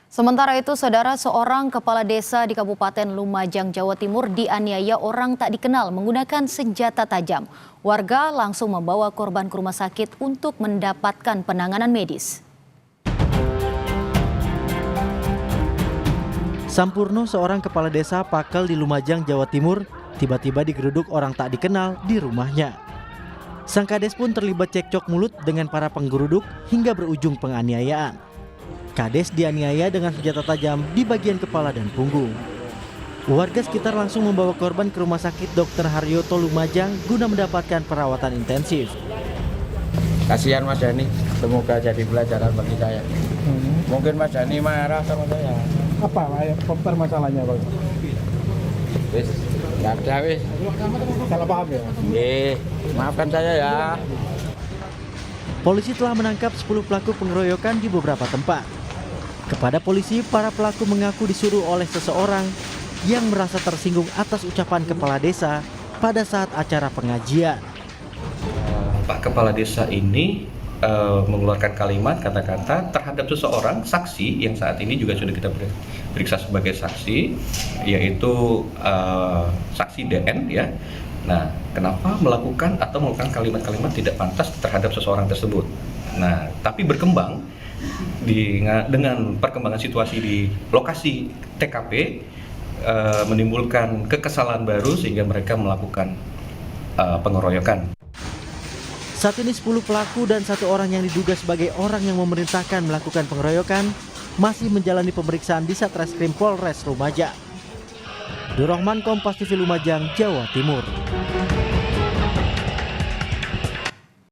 Sementara itu, saudara, seorang kepala desa di Kabupaten Lumajang, Jawa Timur dianiaya orang tak dikenal menggunakan senjata tajam. Warga langsung membawa korban ke rumah sakit untuk mendapatkan penanganan medis. Sampurno, seorang kepala desa Pakel di Lumajang, Jawa Timur, tiba-tiba digeruduk orang tak dikenal di rumahnya. Sang kades pun terlibat cekcok mulut dengan para penggeruduk hingga berujung penganiayaan. Kades dianiaya dengan senjata tajam di bagian kepala dan punggung. Warga sekitar langsung membawa korban ke Rumah Sakit Dr. Haryoto Lumajang guna mendapatkan perawatan intensif. Kasihan Mas Dhani, semoga jadi pelajaran bagi saya. Mungkin Mas Dhani marah sama saya. Apa masalahnya, Bang? Wis, nggak ada wis. Salah paham ya? Maafkan saya ya. Polisi telah menangkap 10 pelaku pengeroyokan di beberapa tempat. Kepada polisi, para pelaku mengaku disuruh oleh seseorang yang merasa tersinggung atas ucapan kepala desa pada saat acara pengajian. Pak Kepala Desa ini mengeluarkan kalimat kata-kata terhadap seseorang saksi yang saat ini juga sudah kita periksa sebagai saksi, yaitu saksi DN ya. Nah, kenapa melakukan kalimat-kalimat tidak pantas terhadap seseorang tersebut? Nah, tapi berkembang dengan perkembangan situasi di lokasi TKP menimbulkan kekesalan baru sehingga mereka melakukan pengeroyokan. Saat ini 10 pelaku dan 1 orang yang diduga sebagai orang yang memerintahkan melakukan pengeroyokan masih menjalani pemeriksaan di Satreskrim Polres Lumajang. Durrahman, Kompas TV Lumajang, Jawa Timur.